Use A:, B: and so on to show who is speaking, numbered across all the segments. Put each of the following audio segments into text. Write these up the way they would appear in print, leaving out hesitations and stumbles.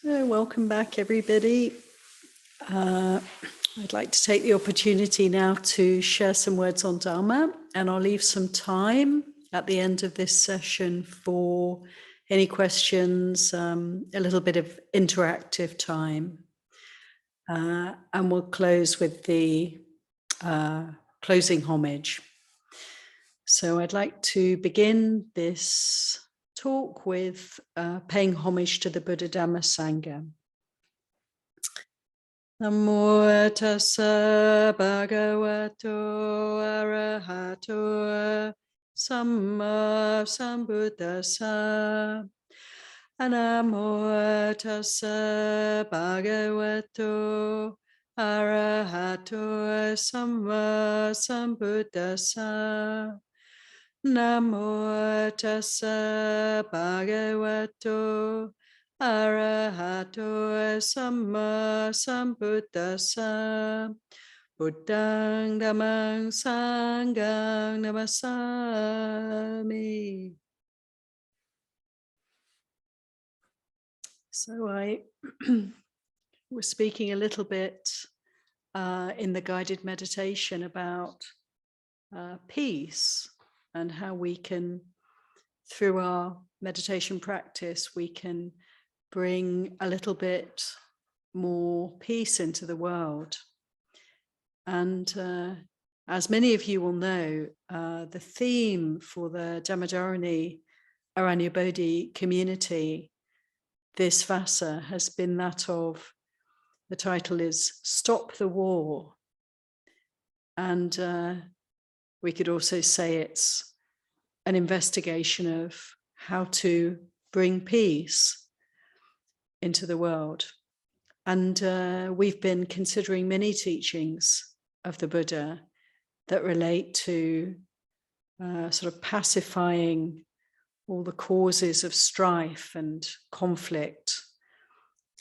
A: So welcome back, everybody. I'd like to take the opportunity now to share some words on Dharma, and I'll leave some time at the end of this session for any questions, a little bit of interactive time. And we'll close with the closing homage. So I'd like to begin this talk with paying homage to the Buddha Dhamma Sangha. Namo tassa bhagavato arahato samma sambuddhassa. Namo tassa bhagavato arahato samma sambuddhassa. Namo tassa bhagavato arahato samma sambuddhassa. Buddhang dhammang sanghang namasami. So I was speaking a little bit in the guided meditation about peace and how we can, through our meditation practice, we can bring a little bit more peace into the world. And as many of you will know, the theme for the Dhammadharani Aranyabodhi community this Vasa has been that of, the title is Stop the War. And we could also say it's an investigation of how to bring peace into the world. And we've been considering many teachings of the Buddha that relate to sort of pacifying all the causes of strife and conflict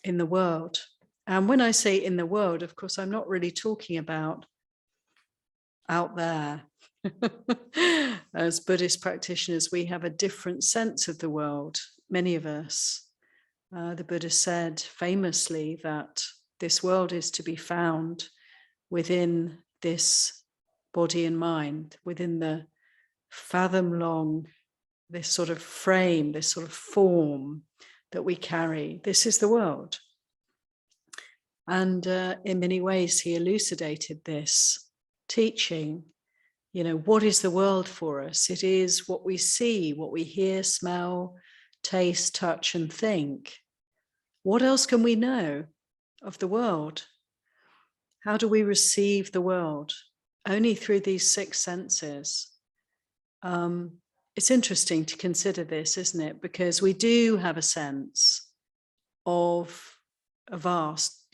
A: in the world. And when I say in the world, of course, I'm not really talking about out there. As Buddhist practitioners, we have a different sense of the world, many of us. The Buddha said famously that this world is to be found within this body and mind, within the fathom-long, this sort of frame, this sort of form that we carry. This is the world. And in many ways, he elucidated this teaching. You know, what is the world for us? It is what we see, what we hear, smell, taste, touch, and think. What else can we know of the world? How do we receive the world? Only through these six senses. It's interesting to consider this, isn't it? Because we do have a sense of a vast,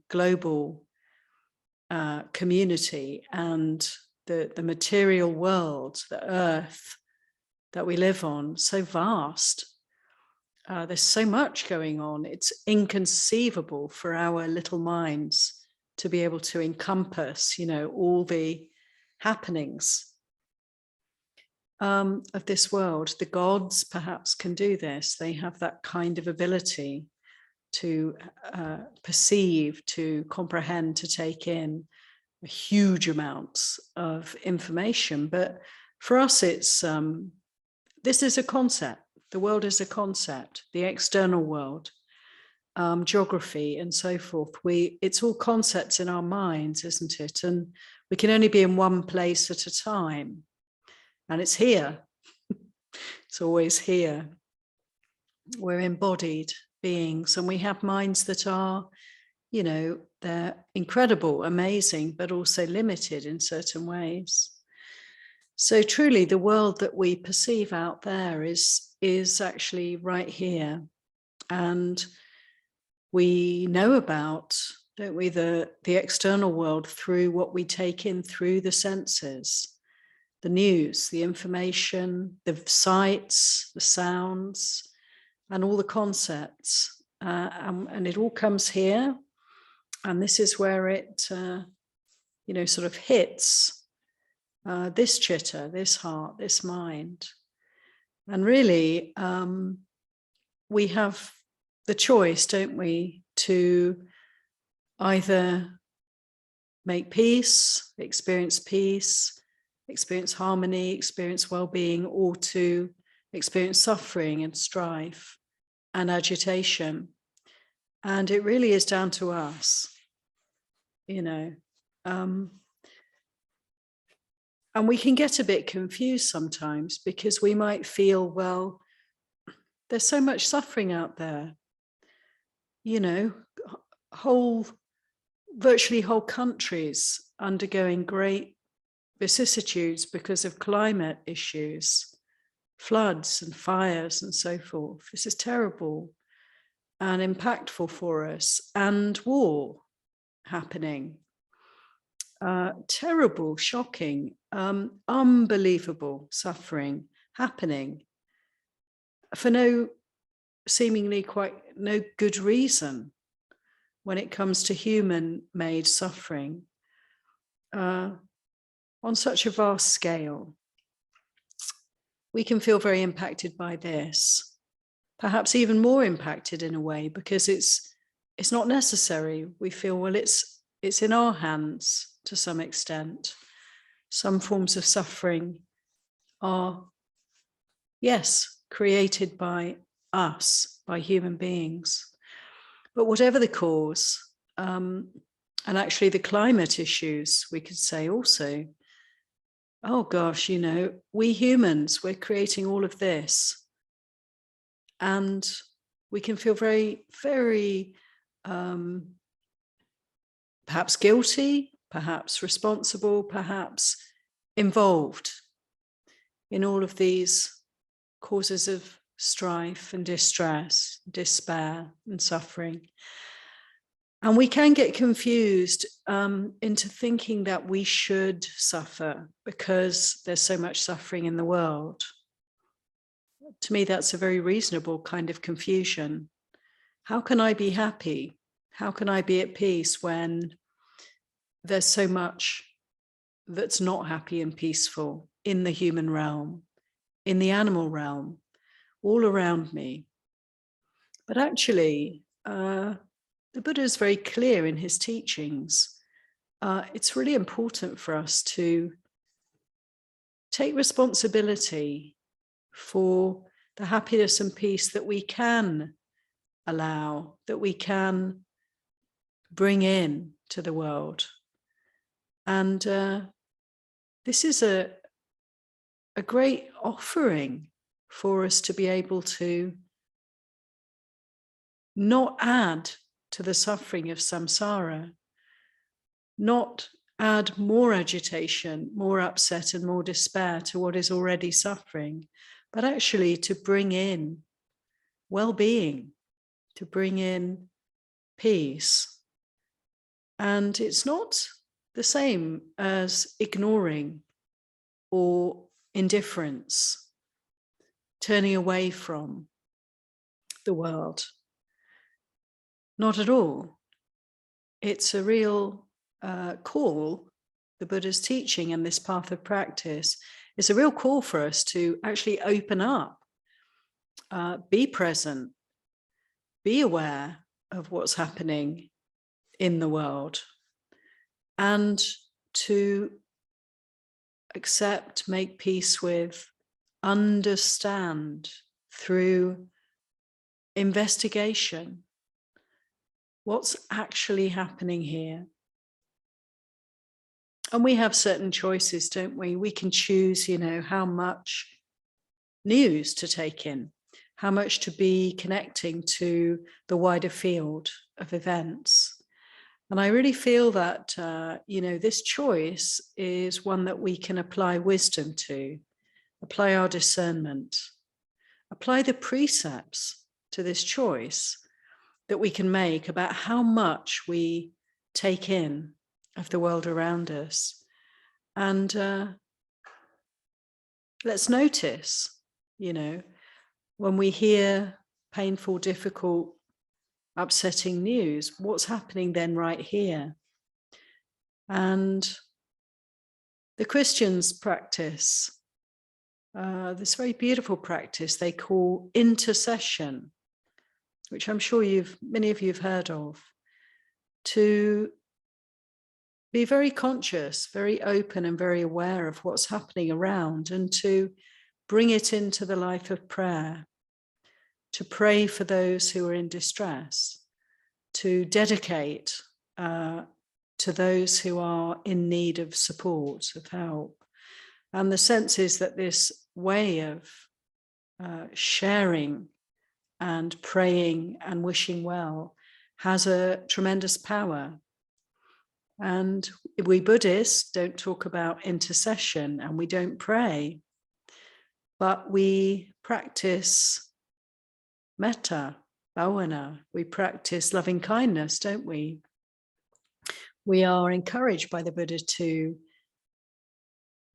A: global community, and the material world, the earth that we live on, so vast. There's so much going on. It's inconceivable for our little minds to be able to encompass, all the happenings of this world. The gods perhaps can do this. They have that kind of ability to perceive, to comprehend, to take in huge amounts of information. But for us, it's this is a concept. The world is a concept, the external world, geography and so forth. It's all concepts in our minds, isn't it? And we can only be in one place at a time. And it's here. It's always here. We're embodied beings, and we have minds that are, they're incredible, amazing, but also limited in certain ways. So truly, the world that we perceive out there is actually right here. And we know about, don't we, the external world through what we take in through the senses, the news, the information, the sights, the sounds, and all the concepts. And it all comes here. And this is where it, sort of hits this chitta, this heart, this mind. And really, we have the choice, don't we, to either make peace, experience harmony, experience well-being, or to experience suffering and strife and agitation. And it really is down to us, you know. And we can get a bit confused sometimes because we might feel, well, there's so much suffering out there, you know, virtually whole countries undergoing great vicissitudes because of climate issues, floods and fires and so forth. This is terrible and impactful for us, and war happening. Terrible, shocking, unbelievable suffering happening for no good reason when it comes to human-made suffering on such a vast scale. We can feel very impacted by this, perhaps even more impacted in a way, because it's not necessary. We feel, well, it's in our hands to some extent. Some forms of suffering are, yes, created by us, by human beings. But whatever the cause, and actually the climate issues, we could say also, oh gosh, you know, we humans, we're creating all of this. And we can feel very, very perhaps guilty, perhaps responsible, perhaps involved in all of these causes of strife and distress, despair and suffering. And we can get confused into thinking that we should suffer because there's so much suffering in the world. To me, that's a very reasonable kind of confusion. How can I be happy? How can I be at peace when there's so much that's not happy and peaceful in the human realm, in the animal realm, all around me? But actually, the Buddha is very clear in his teachings. It's really important for us to take responsibility for the happiness and peace that we can allow, that we can bring in to the world. And this is a great offering for us to be able to not add to the suffering of samsara, not add more agitation, more upset and more despair to what is already suffering, but actually to bring in well-being, to bring in peace. And it's not the same as ignoring or indifference, turning away from the world. Not at all. It's a real call. The Buddha's teaching and this path of practice is a real call for us to actually open up, be present, be aware of what's happening in the world, and to accept, make peace with, understand through investigation what's actually happening here. And we have certain choices, don't we? We can choose, you know, how much news to take in, how much to be connecting to the wider field of events. And I really feel that, you know, this choice is one that we can apply wisdom to, apply our discernment, apply the precepts to this choice that we can make about how much we take in of the world around us. And let's notice, you know, when we hear painful, difficult, upsetting news, what's happening then right here? And the Christians practice this very beautiful practice they call intercession. which I'm sure many of you have heard of, to be very conscious, very open and very aware of what's happening around, and to bring it into the life of prayer, to pray for those who are in distress, to dedicate to those who are in need of support, of help. And the sense is that this way of sharing and praying and wishing well has a tremendous power. And we Buddhists don't talk about intercession and we don't pray, but we practice metta, bhavana, we practice loving kindness, don't we? We are encouraged by the Buddha to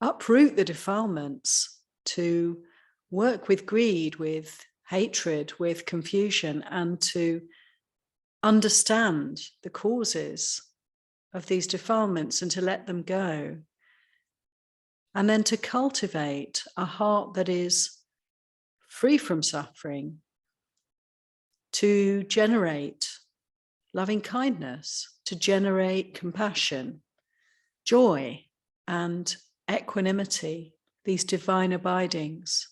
A: uproot the defilements, to work with greed, with hatred, with confusion, and to understand the causes of these defilements and to let them go. And then to cultivate a heart that is free from suffering, to generate loving kindness, to generate compassion, joy, and equanimity, these divine abidings.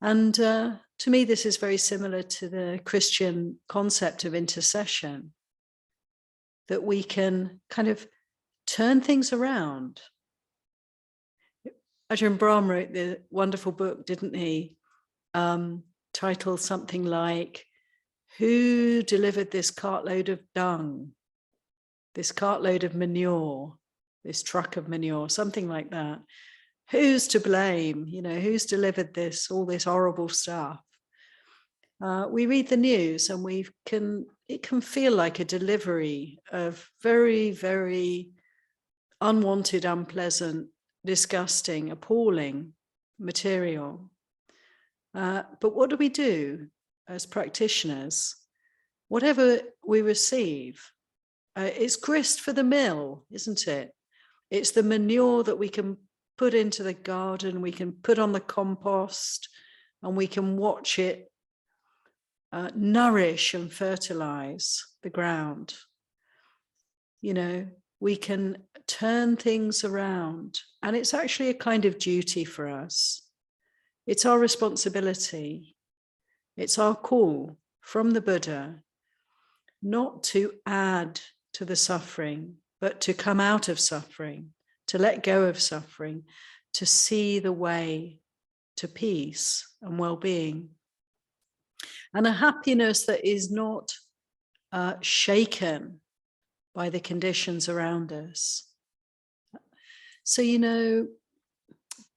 A: And to me, this is very similar to the Christian concept of intercession, that we can kind of turn things around. Ajahn Brahm wrote the wonderful book, didn't he? Titled something like, "Who delivered this cartload of dung, this cartload of manure, this truck of manure," something like that. Who's to blame? You know, who's delivered this, all this horrible stuff? We read the news and it can feel like a delivery of very, very unwanted, unpleasant, disgusting, appalling material. But what do we do as practitioners? Whatever we receive, it's grist for the mill, isn't it? It's the manure that we can put into the garden, we can put on the compost, and we can watch it nourish and fertilize the ground. You know, we can turn things around, and it's actually a kind of duty for us. It's our responsibility. It's our call from the Buddha not to add to the suffering, but to come out of suffering, to let go of suffering, to see the way to peace and well-being. And a happiness that is not shaken by the conditions around us. So, you know,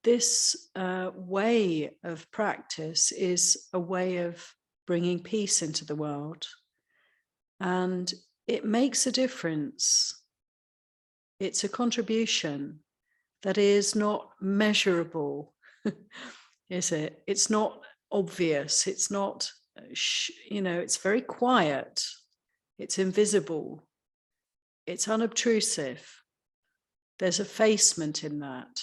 A: this way of practice is a way of bringing peace into the world. And it makes a difference. It's a contribution that is not measurable, is it? It's not obvious. It's not, you know, it's very quiet. It's invisible. It's unobtrusive. There's effacement in that.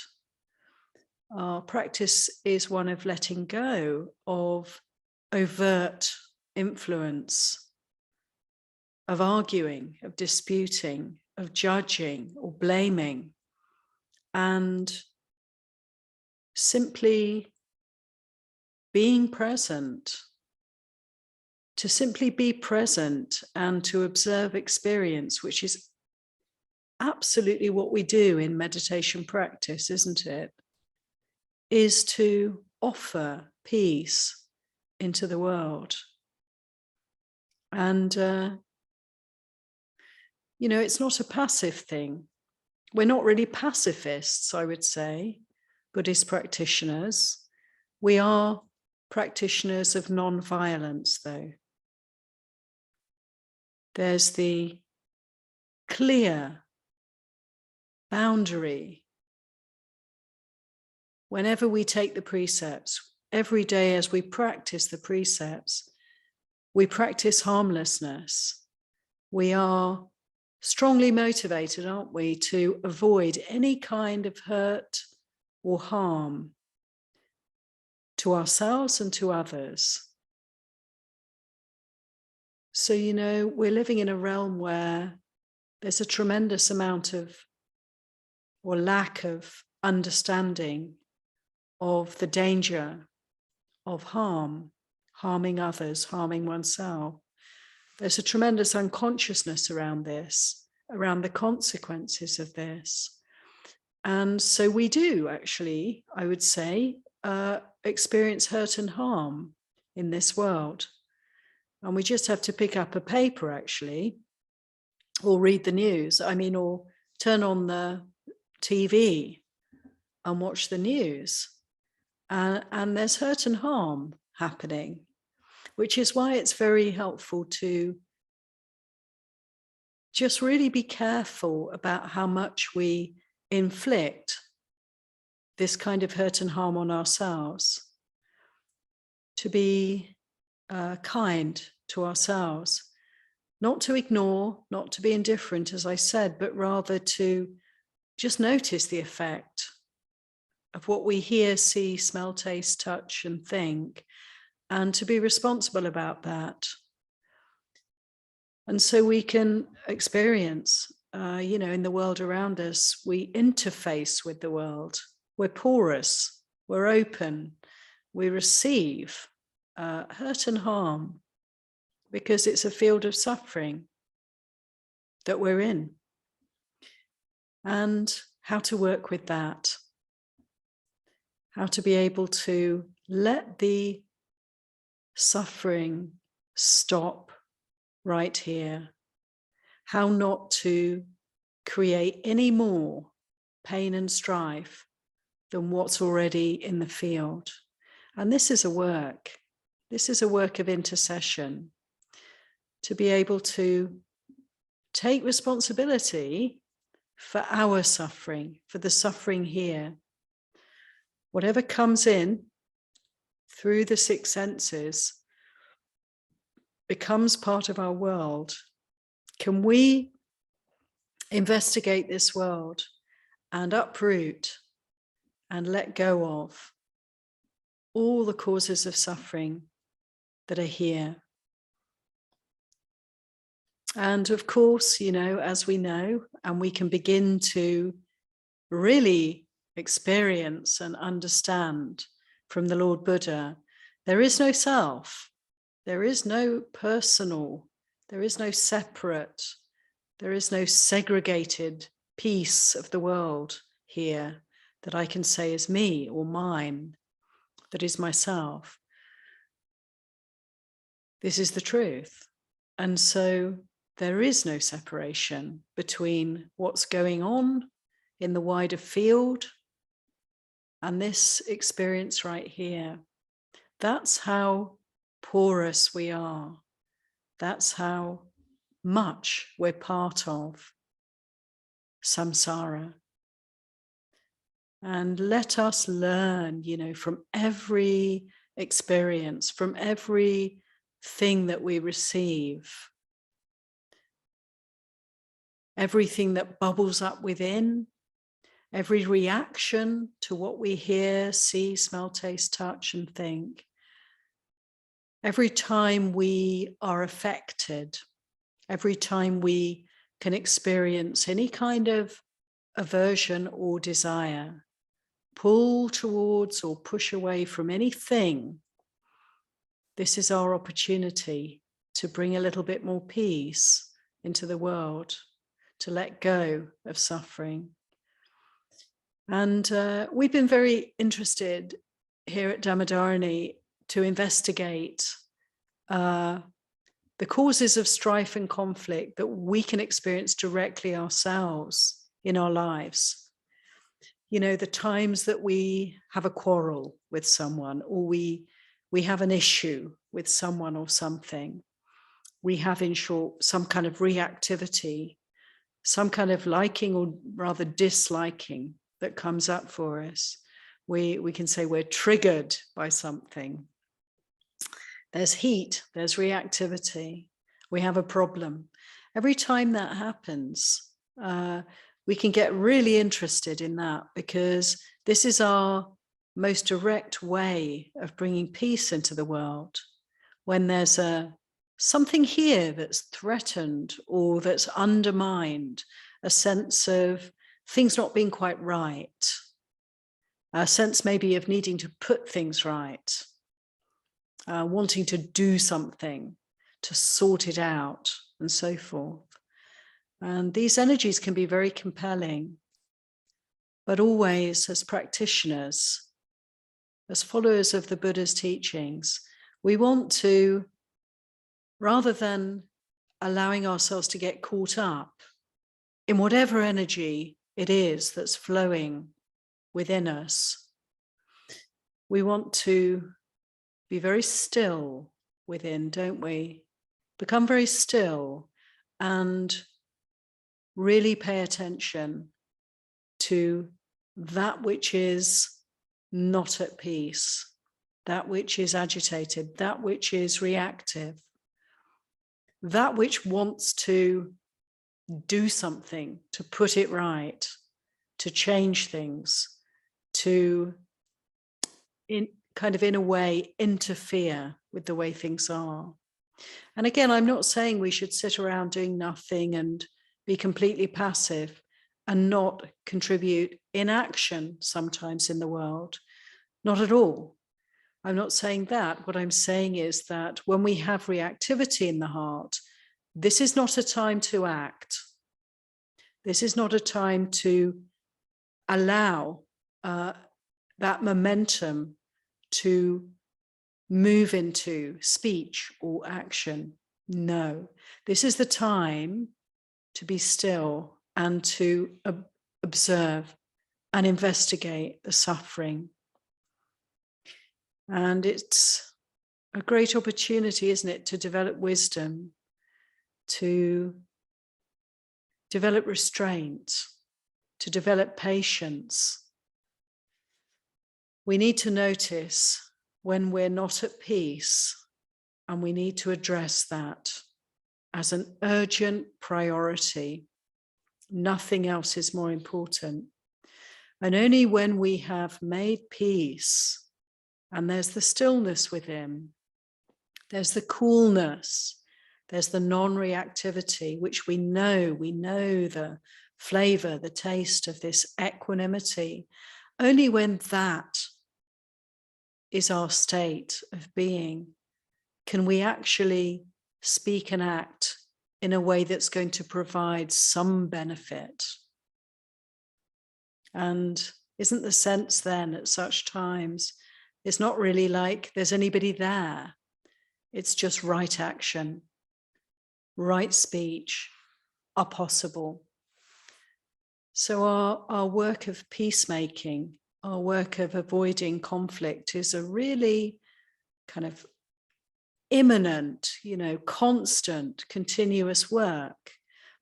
A: Our practice is one of letting go of overt influence, of arguing, of disputing, of judging or blaming, and simply being present, to simply be present and to observe experience, which is absolutely what we do in meditation practice, isn't it? Is to offer peace into the world. And, you know, it's not a passive thing. We're not really pacifists, I would say, Buddhist practitioners. We are practitioners of non-violence, though. There's the clear boundary. Whenever we take the precepts, every day as we practice the precepts, we practice harmlessness. We are strongly motivated, aren't we, to avoid any kind of hurt or harm to ourselves and to others. So, you know, we're living in a realm where there's a tremendous amount of, or lack of, understanding of the danger of harming others, harming oneself. There's a tremendous unconsciousness around this, around the consequences of this. And so we do actually, I would say, experience hurt and harm in this world. And we just have to pick up a paper actually, or read the news, or turn on the TV and watch the news. And there's hurt and harm happening, which is why it's very helpful to just really be careful about how much we inflict this kind of hurt and harm on ourselves, to be kind to ourselves, not to ignore, not to be indifferent, as I said, but rather to just notice the effect of what we hear, see, smell, taste, touch, and think, and to be responsible about that. And so we can experience, in the world around us, we interface with the world. We're porous, we're open, we receive hurt and harm because it's a field of suffering that we're in. And how to work with that, how to be able to let the suffering stop right here, how not to create any more pain and strife than what's already in the field. And this is a work of intercession, to be able to take responsibility for our suffering, for the suffering here. Whatever comes in through the six senses becomes part of our world. Can we investigate this world and uproot and let go of all the causes of suffering that are here? And of course, as we know, and we can begin to really experience and understand from the Lord Buddha, there is no self, there is no personal, there is no separate, there is no segregated piece of the world here that I can say is me or mine, that is myself. This is the truth. And so there is no separation between what's going on in the wider field and this experience right here. That's how porous we are. That's how much we're part of samsara. And let us learn, from every experience, from every thing that we receive, everything that bubbles up within, every reaction to what we hear, see, smell, taste, touch, and think. Every time we are affected, every time we can experience any kind of aversion or desire, pull towards or push away from anything, this is our opportunity to bring a little bit more peace into the world, to let go of suffering. And we've been very interested here at Dhammadharani to investigate the causes of strife and conflict that we can experience directly ourselves in our lives. The times that we have a quarrel with someone, or we have an issue with someone or something. We have, in short, some kind of reactivity, some kind of liking or rather disliking that comes up for us. We can say we're triggered by something. There's heat, there's reactivity. We have a problem. Every time that happens, we can get really interested in that, because this is our most direct way of bringing peace into the world. When there's a something here that's threatened or that's undermined, a sense of things not being quite right, a sense maybe of needing to put things right, wanting to do something, to sort it out, and so forth. And these energies can be very compelling, but always as practitioners, as followers of the Buddha's teachings, we want to, rather than allowing ourselves to get caught up in whatever energy it is that's flowing within us, we want to be very still within, don't we? Become very still and really pay attention to that which is not at peace, that which is agitated, that which is reactive, that which wants to do something, to put it right, to change things, to, in a way, interfere with the way things are. And again, I'm not saying we should sit around doing nothing and be completely passive and not contribute in action sometimes in the world. Not at all. I'm not saying that. What I'm saying is that when we have reactivity in the heart, this is not a time to act. This is not a time to allow that momentum to move into speech or action. No, this is the time to be still and to observe and investigate the suffering. And it's a great opportunity, isn't it, to develop wisdom, to develop restraint, to develop patience. We need to notice when we're not at peace, and we need to address that as an urgent priority. Nothing else is more important. And only when we have made peace, and there's the stillness within, there's the coolness, there's the non-reactivity, which we know the flavor, the taste of this equanimity. Only when that is our state of being can we actually speak and act in a way that's going to provide some benefit. And isn't the sense then at such times, it's not really like there's anybody there. It's just right action, right speech are possible. So our work of peacemaking, our work of avoiding conflict is a really kind of imminent, constant, continuous work.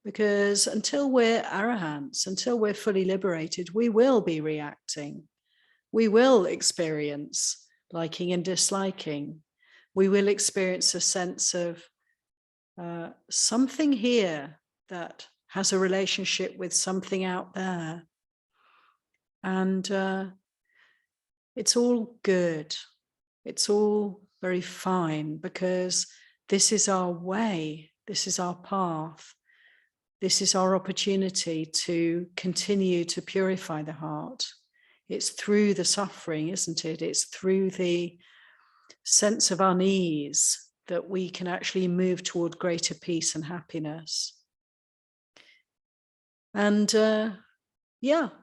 A: Because until we're arahants, until we're fully liberated, we will be reacting. We will experience liking and disliking. We will experience a sense of something here that has a relationship with something out there. And it's all good. It's all very fine, because this is our way. This is our path. This is our opportunity to continue to purify the heart. It's through the suffering, isn't it? It's through the sense of unease that we can actually move toward greater peace and happiness. And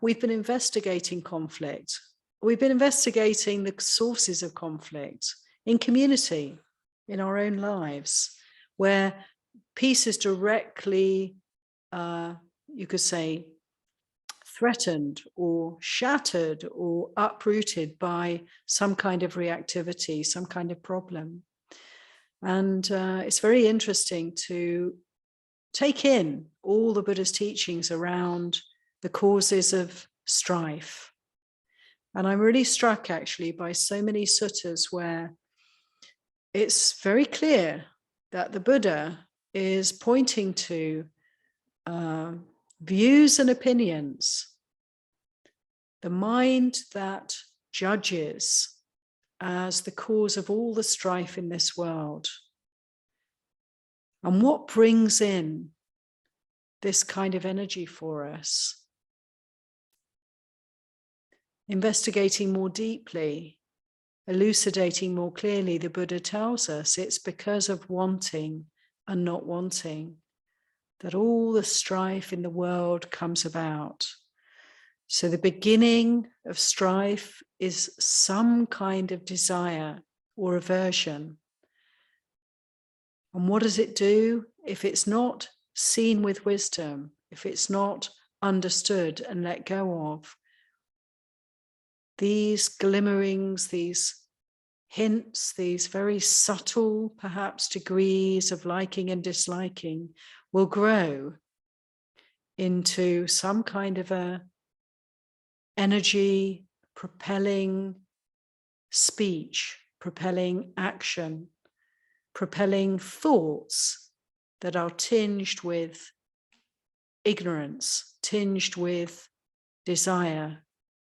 A: we've been investigating conflict. We've been investigating the sources of conflict in community, in our own lives, where peace is directly, you could say, threatened or shattered or uprooted by some kind of reactivity, some kind of problem. And it's very interesting to take in all the Buddha's teachings around the causes of strife. And I'm really struck actually by so many suttas where it's very clear that the Buddha is pointing to views and opinions, the mind that judges as the cause of all the strife in this world. And what brings in this kind of energy for us? Investigating more deeply, elucidating more clearly, the Buddha tells us it's because of wanting and not wanting that all the strife in the world comes about. So the beginning of strife is some kind of desire or aversion. And what does it do? If it's not seen with wisdom, if it's not understood and let go of, these glimmerings, these hints, these very subtle, perhaps, degrees of liking and disliking will grow into some kind of a energy propelling speech, propelling action, propelling thoughts that are tinged with ignorance, tinged with desire,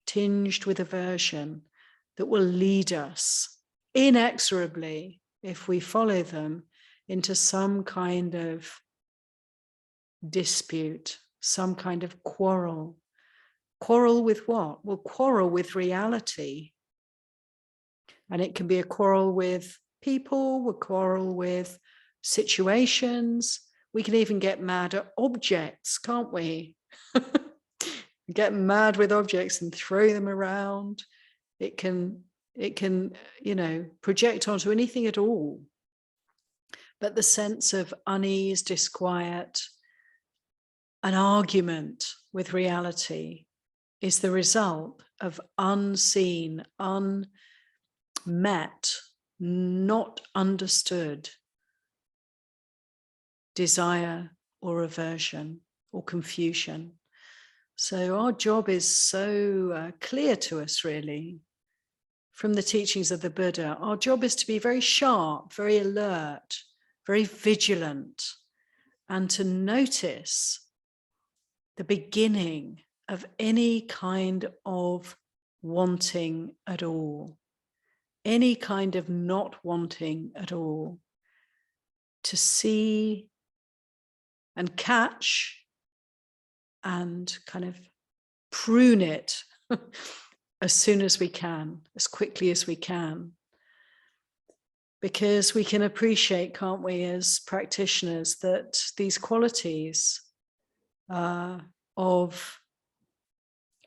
A: tinged with aversion, that will lead us inexorably, if we follow them, into some kind of dispute, some kind of quarrel. Quarrel with what? Well, quarrel with reality. And it can be a quarrel with people, a quarrel with situations. We can even get mad at objects, can't we? Get mad with objects and throw them around. It can, project onto anything at all. But the sense of unease, disquiet, an argument with reality is the result of unseen, unmet, not understood desire or aversion or confusion. So our job is so clear to us, really, from the teachings of the Buddha. Our job is to be very sharp, very alert, very vigilant, and to notice the beginning of any kind of wanting at all, any kind of not wanting at all, to see and catch and kind of prune it as soon as we can, as quickly as we can. Because we can appreciate, can't we, as practitioners, that these qualities of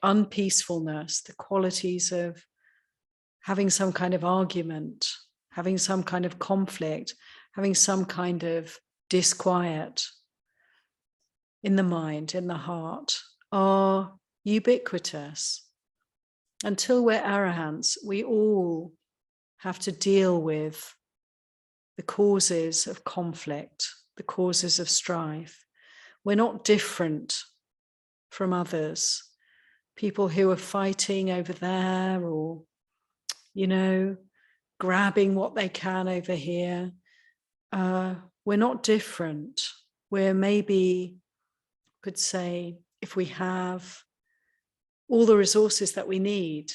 A: unpeacefulness, the qualities of having some kind of argument, having some kind of conflict, having some kind of disquiet in the mind, in the heart, are ubiquitous. Until we're arahants, we all have to deal with the causes of conflict, the causes of strife. We're not different from others. People who are fighting over there, or, grabbing what they can over here. We're not different. We're maybe, could say, if we have all the resources that we need,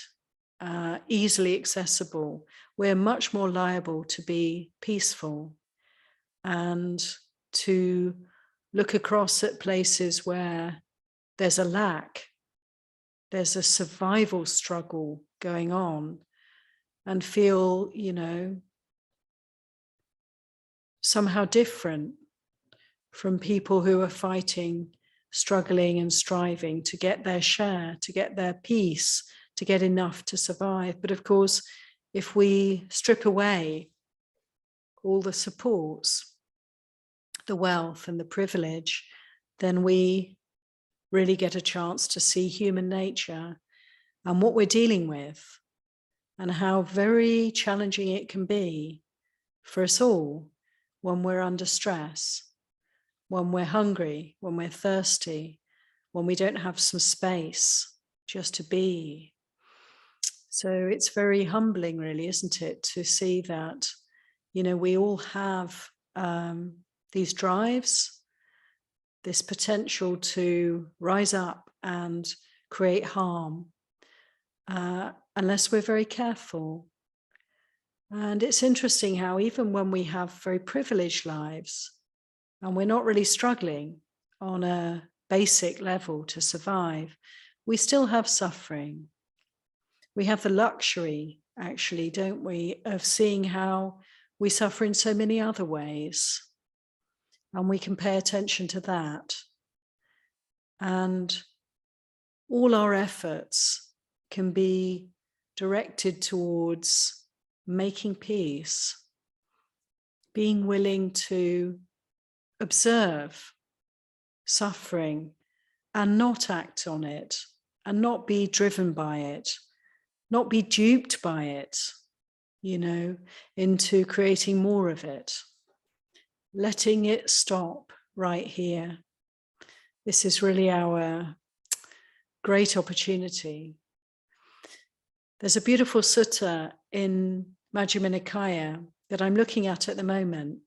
A: easily accessible, we're much more liable to be peaceful and to look across at places where there's a lack, there's a survival struggle going on, and feel, somehow different from people who are fighting, struggling and striving to get their share, to get their peace, to get enough to survive. But of course, if we strip away all the supports, the wealth and the privilege, then we really get a chance to see human nature and what we're dealing with, and how very challenging it can be for us all when we're under stress, when we're hungry, when we're thirsty, when we don't have some space just to be. So it's very humbling, really, isn't it, to see that, we all have these drives, this potential to rise up and create harm, unless we're very careful. And it's interesting how even when we have very privileged lives, and we're not really struggling on a basic level to survive, we still have suffering. We have the luxury, actually, don't we, of seeing how we suffer in so many other ways. And we can pay attention to that. And all our efforts can be directed towards making peace, being willing to observe suffering and not act on it, and not be driven by it, not be duped by it, into creating more of it, letting it stop right here. This is really our great opportunity. There's a beautiful sutta in Majjhima Nikaya that I'm looking at the moment.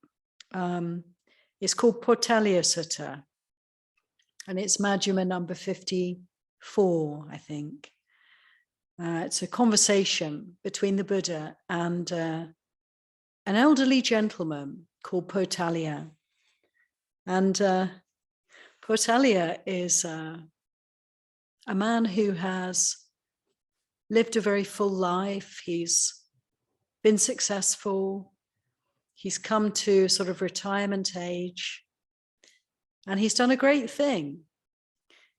A: It's called Potalya Sutta, and it's Majjhima number 54, I think. It's a conversation between the Buddha and an elderly gentleman called Potalya. And Potalya is a man who has lived a very full life. He's been successful. He's come to sort of retirement age. And he's done a great thing.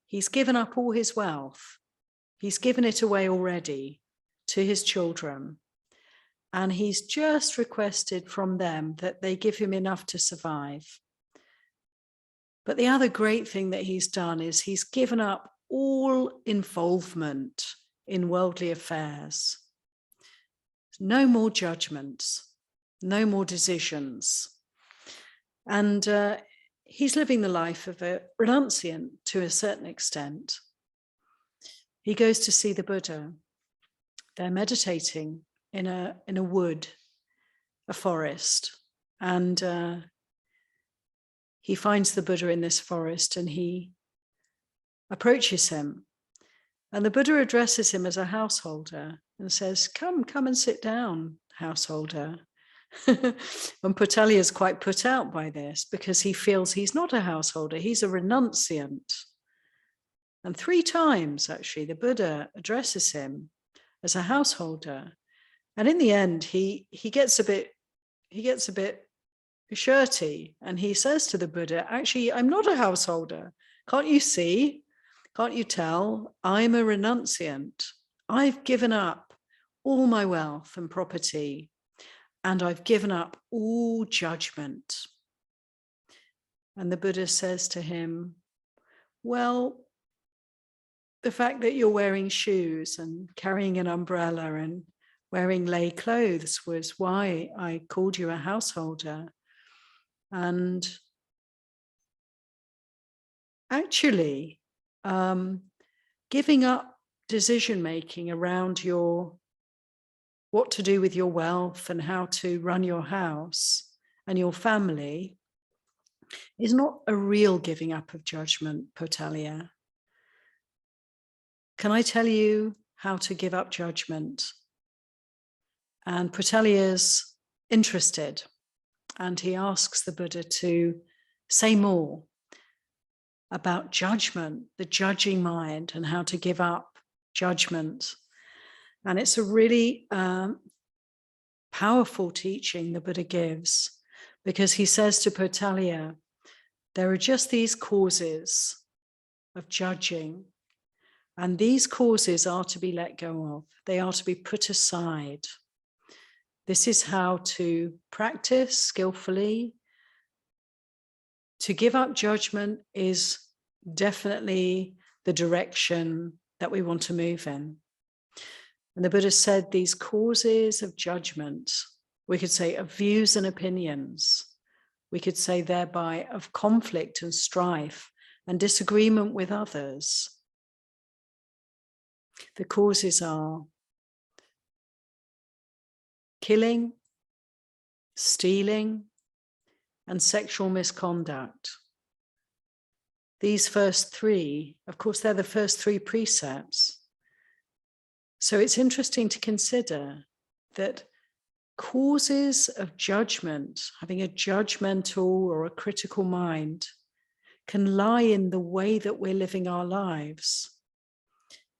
A: He's given up all his wealth. He's given it away already to his children. And he's just requested from them that they give him enough to survive. But the other great thing that he's done is he's given up all involvement in worldly affairs. No more judgments, no more decisions. And he's living the life of a renunciant to a certain extent. He goes to see the Buddha. They're meditating in a wood, a forest. And he finds the Buddha in this forest and he approaches him. And the Buddha addresses him as a householder and says, come and sit down, householder. And Potalya is quite put out by this because he feels he's not a householder, he's a renunciant. And 3 times, actually, the Buddha addresses him as a householder. And in the end, he gets a bit shirty, and he says to the Buddha, actually, I'm not a householder. Can't you see? Can't you tell? I'm a renunciant. I've given up all my wealth and property, and I've given up all judgment. And the Buddha says to him, well, the fact that you're wearing shoes and carrying an umbrella and wearing lay clothes was why I called you a householder. And actually, giving up decision-making around what to do with your wealth and how to run your house and your family is not a real giving up of judgment, Potalya. Can I tell you how to give up judgment? And Potalya's interested, and he asks the Buddha to say more about judgment, the judging mind, and how to give up judgment. And it's a really powerful teaching the Buddha gives, because he says to Potalya, there are just these causes of judging, and these causes are to be let go of. They are to be put aside. This is how to practice skillfully. To give up judgment is definitely the direction that we want to move in. And the Buddha said these causes of judgment, we could say of views and opinions, we could say thereby of conflict and strife and disagreement with others. The causes are killing, stealing, and sexual misconduct. These first 3, of course, they're the first 3 precepts. So it's interesting to consider that causes of judgment, having a judgmental or a critical mind, can lie in the way that we're living our lives.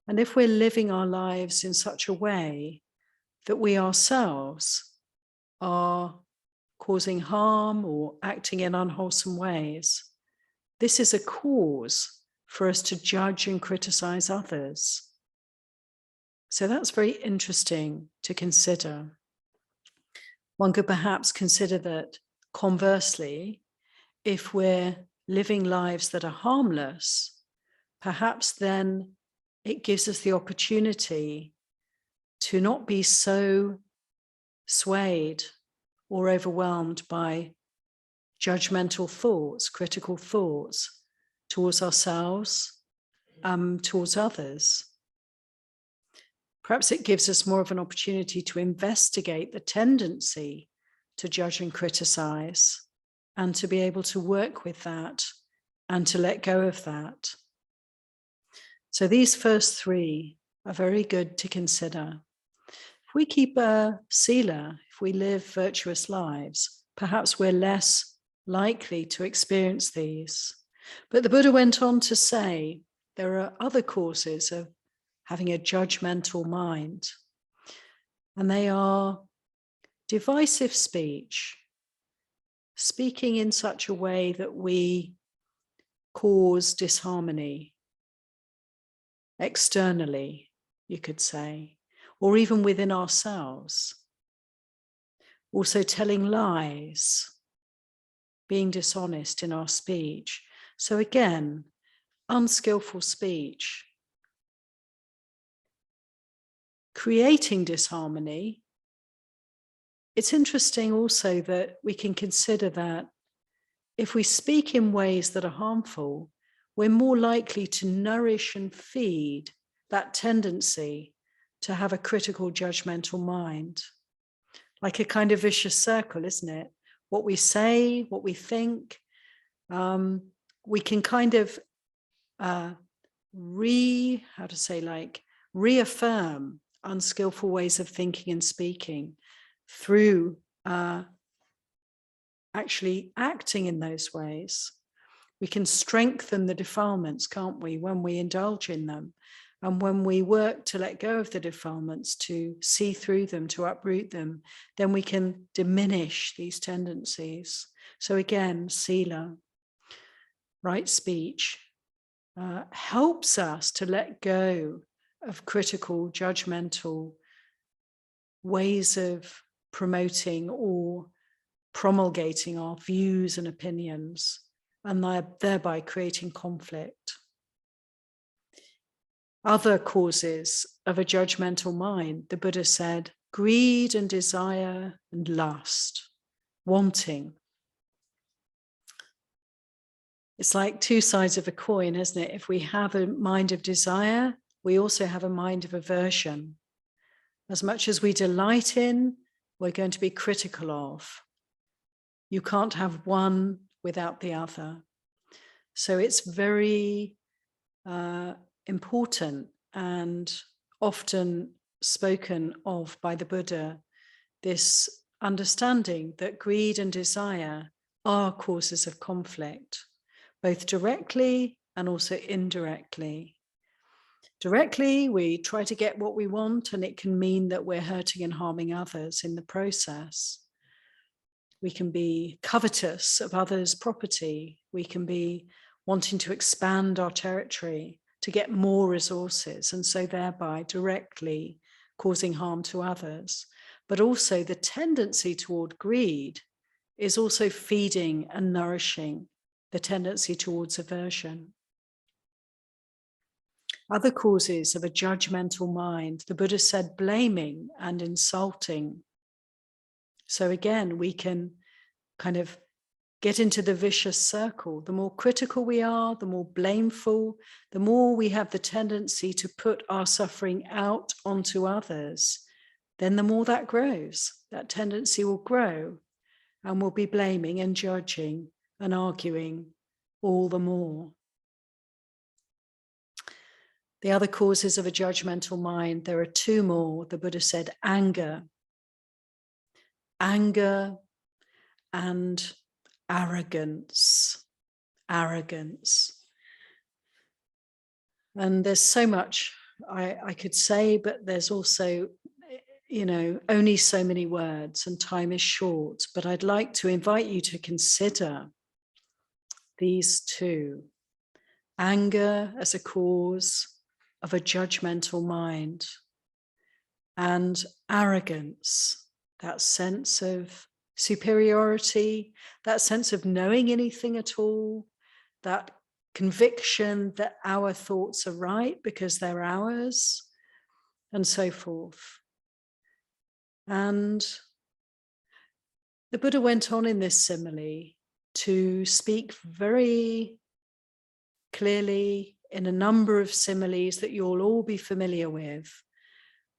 A: And if we're living our lives in such a way that we ourselves are causing harm or acting in unwholesome ways, this is a cause for us to judge and criticize others. So that's very interesting to consider. One could perhaps consider that conversely, if we're living lives that are harmless, perhaps then it gives us the opportunity to not be so swayed or overwhelmed by judgmental thoughts, critical thoughts towards ourselves, towards others. Perhaps it gives us more of an opportunity to investigate the tendency to judge and criticize, and to be able to work with that and to let go of that. So these first three are very good to consider. If we keep a sila, if we live virtuous lives, perhaps we're less likely to experience these. But the Buddha went on to say there are other causes of having a judgmental mind, and they are divisive speech, speaking in such a way that we cause disharmony externally, you could say, or even within ourselves. Also telling lies, being dishonest in our speech. So again, unskillful speech, creating disharmony. It's interesting also that we can consider that if we speak in ways that are harmful, we're more likely to nourish and feed that tendency to have a critical, judgmental mind. Like a kind of vicious circle, isn't it? What we say, what we think, we can kind of reaffirm unskillful ways of thinking and speaking through actually acting in those ways. We can strengthen the defilements, can't we, when we indulge in them? And when we work to let go of the defilements, to see through them, to uproot them, then we can diminish these tendencies. So again, sila, right speech, helps us to let go of critical, judgmental ways of promoting or promulgating our views and opinions, and thereby creating conflict. Other causes of a judgmental mind, the Buddha said, greed and desire and lust, wanting. It's like two sides of a coin, isn't it? If we have a mind of desire, we also have a mind of aversion. As much as we delight in, we're going to be critical of. You can't have one without the other. So it's very important and often spoken of by the Buddha, this understanding that greed and desire are causes of conflict, both directly and also indirectly. Directly, we try to get what we want, and it can mean that we're hurting and harming others in the process. We can be covetous of others' property. We can be wanting to expand our territory to get more resources, and so thereby directly causing harm to others. But also the tendency toward greed is also feeding and nourishing the tendency towards aversion. Other causes of a judgmental mind, the Buddha said blaming and insulting. So again, we can kind of get into the vicious circle. The more critical we are, the more blameful, the more we have the tendency to put our suffering out onto others, then the more that grows. That tendency will grow, and we'll be blaming and judging and arguing all the more. The other causes of a judgmental mind, there are two more. The Buddha said anger. anger and arrogance. Arrogance. And there's so much I could say, but there's also, only so many words and time is short. But I'd like to invite you to consider these two: anger as a cause of a judgmental mind, and arrogance, that sense of superiority, that sense of knowing anything at all, that conviction that our thoughts are right because they're ours, and so forth. And the Buddha went on in this simile to speak very clearly in a number of similes that you'll all be familiar with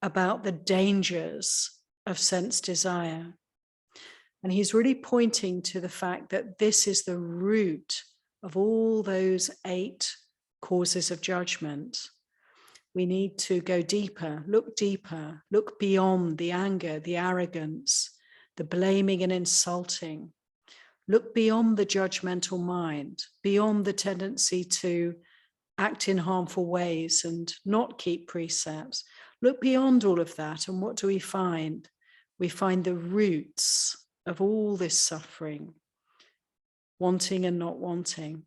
A: about the dangers of sense desire. And he's really pointing to the fact that this is the root of all those 8 causes of judgment. We need to go deeper, look beyond the anger, the arrogance, the blaming and insulting. Look beyond the judgmental mind, beyond the tendency to act in harmful ways and not keep precepts. Look beyond all of that, and what do we find? We find the roots of all this suffering, wanting and not wanting.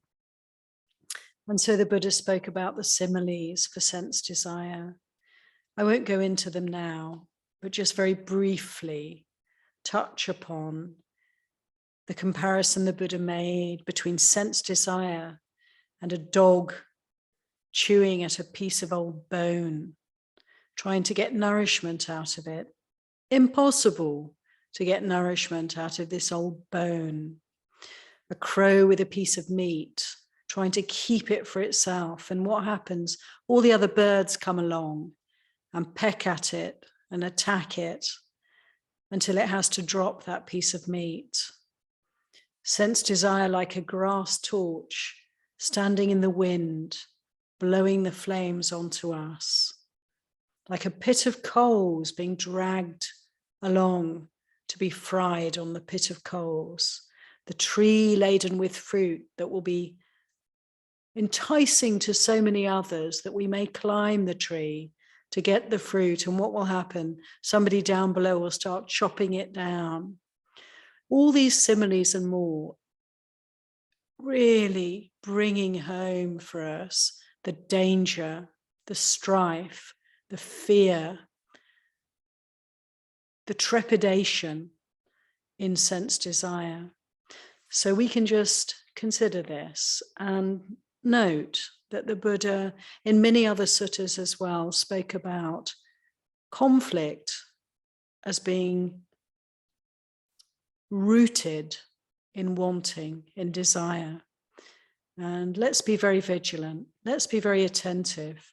A: And so the Buddha spoke about the similes for sense desire. I won't go into them now, but just very briefly touch upon the comparison the Buddha made between sense desire and a dog chewing at a piece of old bone, trying to get nourishment out of it. Impossible to get nourishment out of this old bone. A crow with a piece of meat, trying to keep it for itself. And what happens? All the other birds come along and peck at it and attack it until it has to drop that piece of meat. Sense desire like a grass torch standing in the wind, blowing the flames onto us, like a pit of coals being dragged along to be fried on the pit of coals, the tree laden with fruit that will be enticing to so many others that we may climb the tree to get the fruit. And what will happen? Somebody down below will start chopping it down. All these similes and more, really bringing home for us the danger, the strife, the fear, the trepidation in sense desire. So we can just consider this and note that the Buddha, in many other suttas as well, spoke about conflict as being rooted in wanting, in desire. And let's be very vigilant. Let's be very attentive.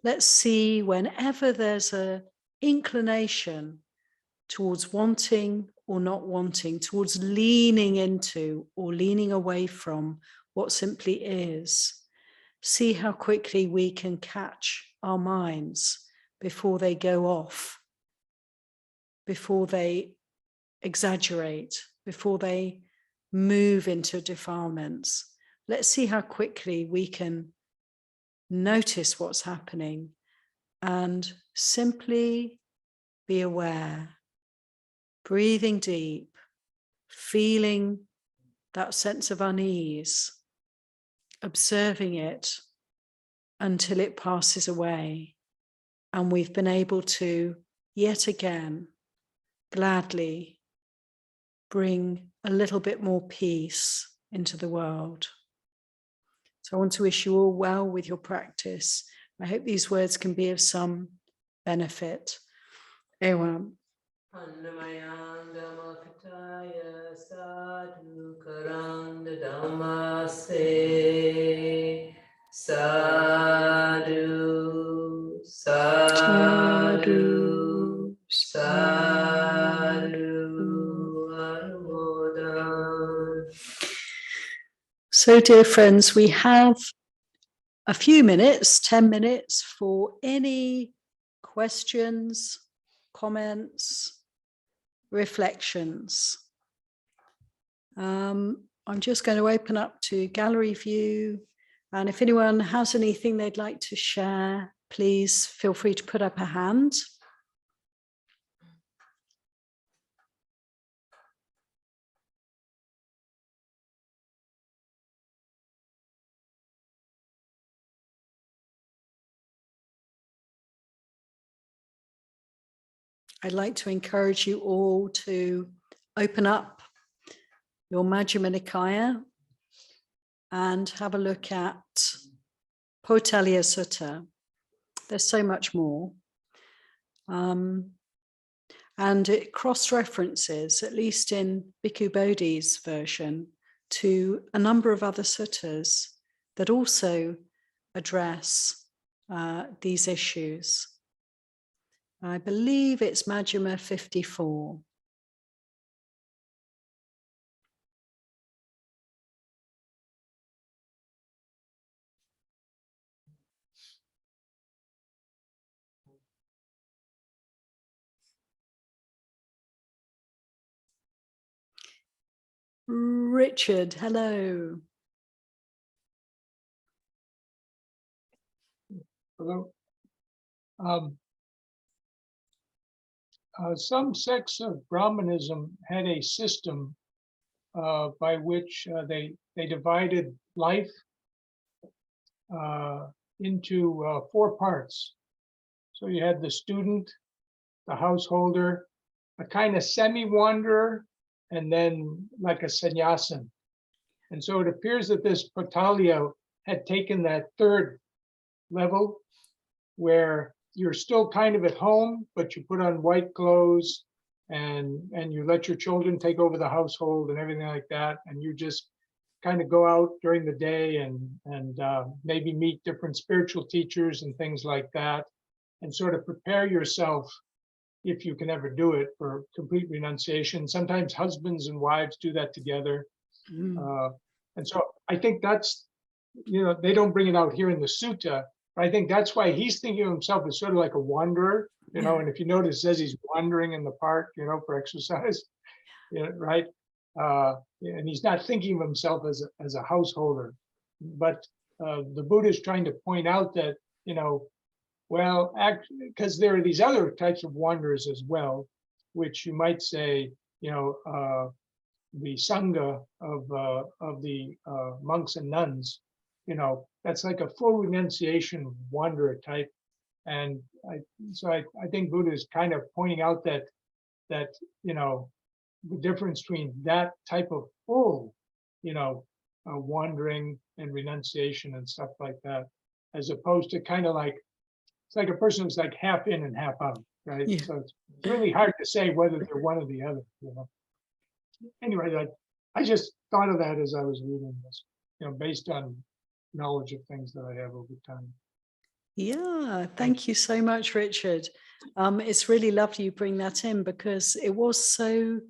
A: Let's see whenever there's an inclination towards wanting or not wanting, towards leaning into or leaning away from what simply is. See how quickly we can catch our minds before they go off, before they exaggerate, before they move into defilements. Let's see how quickly we can notice what's happening and simply be aware, breathing deep, feeling that sense of unease, observing it until it passes away. And we've been able to, yet again, gladly bring a little bit more peace into the world. So I want to wish you all well with your practice. I hope these words can be of some benefit. Ewam.
B: Annamayandamaktaya sadhu karanda dhamase sadhu sadhu sadhu anumodan.
A: So, dear friends, we have a few minutes, 10 minutes, for any questions, comments, reflections. I'm just going to open up to gallery view. And if anyone has anything they'd like to share, please feel free to put up a hand. I'd like to encourage you all to open up your Majjhima Nikaya and have a look at Pautaliya Sutta. There's so much more. And it cross-references, at least in Bhikkhu Bodhi's version, to a number of other suttas that also address these issues. I believe it's Majjhima 54. Richard, hello.
C: Hello. Some sects of Brahmanism had a system by which they divided life into 4 parts. So you had the student, the householder, a kind of semi-wanderer, and then like a sannyasin. And so it appears that this Pautaliya had taken that 3rd level where you're still kind of at home, but you put on white clothes and you let your children take over the household and everything like that. And you just kind of go out during the day and maybe meet different spiritual teachers and things like that, and sort of prepare yourself, if you can ever do it, for complete renunciation. Sometimes husbands and wives do that together. And so I think that's, they don't bring it out here in the sutta, but I think that's why he's thinking of himself as sort of like a wanderer, and if you notice, it says he's wandering in the park, for exercise, right? And he's not thinking of himself as a householder. But the Buddha is trying to point out that, well, actually, because there are these other types of wanderers as well, which you might say, the Sangha of the monks and nuns, that's like a full renunciation wanderer type. And I think Buddha is kind of pointing out that the difference between that type of full, wandering and renunciation and stuff like that, as opposed to kind of like, it's like a person who's like half in and half out, right?
A: Yeah.
C: So it's really hard to say whether they're one or the other, Anyway, I just thought of that as I was reading this, based on knowledge of things that I have over time.
A: Yeah, thank you so much, Richard. It's really lovely you bring that in, because it was so,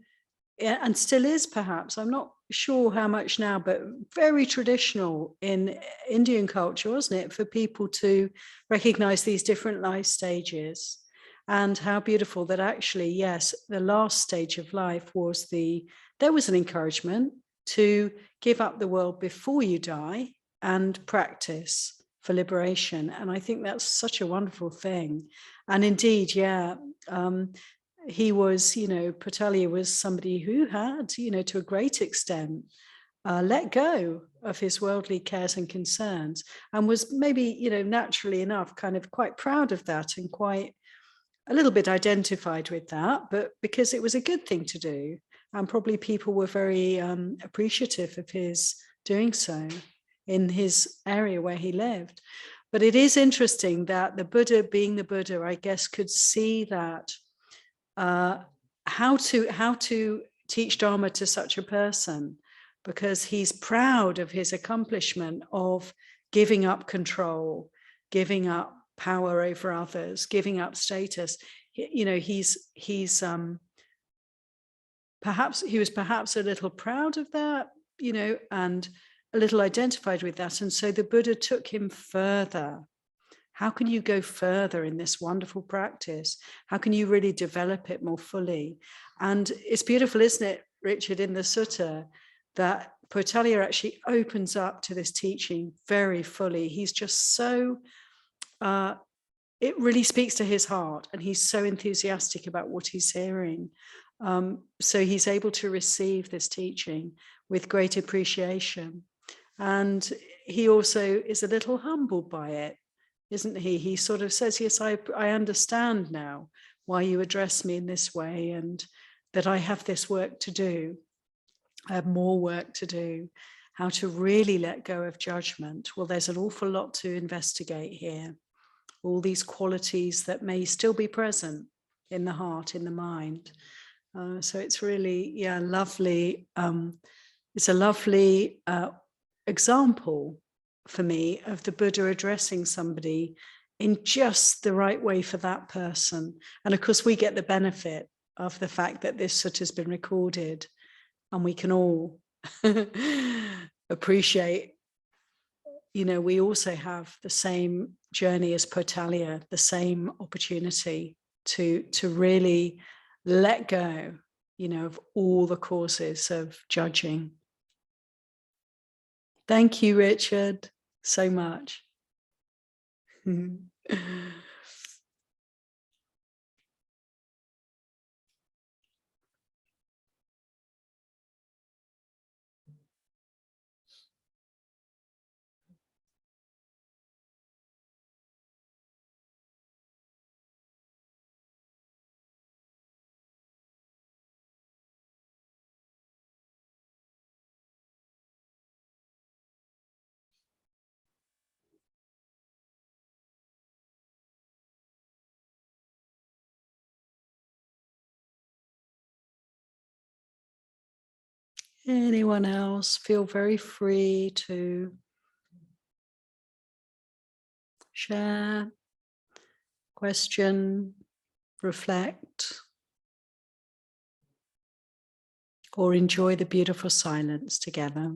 A: and still is perhaps, I'm not sure how much now, but very traditional in Indian culture, wasn't it, for people to recognize these different life stages. And how beautiful that actually, yes, the last stage of life was there was an encouragement to give up the world before you die and practice for liberation. And I think that's such a wonderful thing. And indeed, he was, Pautaliya was somebody who had, to a great extent, let go of his worldly cares and concerns, and was maybe, naturally enough, kind of quite proud of that and quite a little bit identified with that, but because it was a good thing to do. And probably people were very appreciative of his doing so in his area where he lived. But it is interesting that the Buddha, being the Buddha, I guess, could see that how to teach Dharma to such a person, because he's proud of his accomplishment of giving up control, giving up power over others, giving up status. Perhaps he was a little proud of that, and a little identified with that. And so the Buddha took him further, How can you go further in this wonderful practice? How can you really develop it more fully? And it's beautiful, isn't it, Richard, in the sutta, that Potalia actually opens up to this teaching very fully. He's just so, it really speaks to his heart, and he's so enthusiastic about what he's hearing. So he's able to receive this teaching with great appreciation. And he also is a little humbled by it, isn't he? He sort of says, yes, I understand now why you address me in this way, and that I have this work to do. I have more work to do, how to really let go of judgment. Well, there's an awful lot to investigate here. All these qualities that may still be present in the heart, in the mind. So it's really, yeah, lovely. It's a lovely example for me of the Buddha addressing somebody in just the right way for that person. And of course, we get the benefit of the fact that this sutta has been recorded, and we can all appreciate, you know, we also have the same journey as Potalia, the same opportunity to really let go, you know, of all the causes of judging. Thank you, Richard, so much. Anyone else, feel very free to share, question, reflect, or enjoy the beautiful silence together.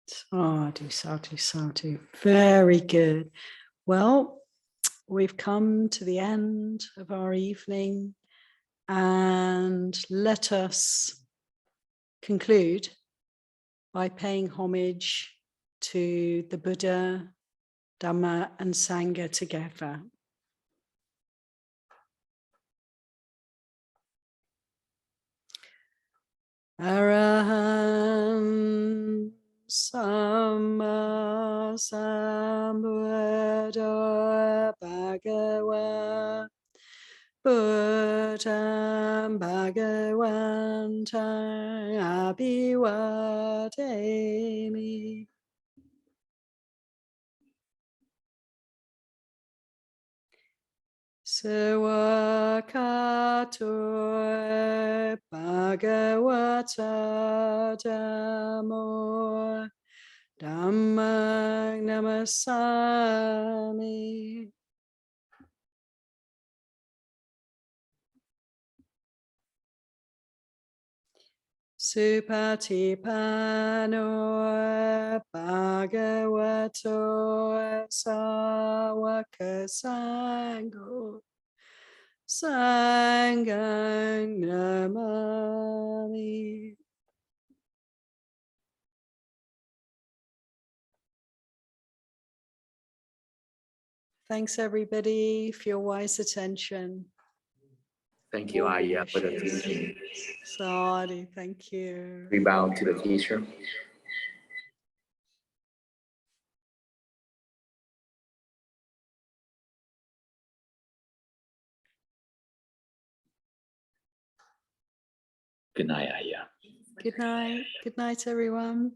A: Sadhu, sadhu, sadhu. Very good. Well, we've come to the end of our evening, and let us conclude by paying homage to the Buddha, Dhamma, and Sangha together. Araham Sama Sambuddha Bhagava Buddham Bhagavantam Abhivademi. Sawakato Bhagavata Dhammo Dhammang Namasami. Supatipano Bhagavato Sawaka Sangho Sanghang Namami. Thanks everybody for your wise attention.
D: Thank you, Aya, for the teaching.
A: Sadhu, thank you.
D: We bow to the teacher. Good night, Aya.
A: Good night. Good night, everyone.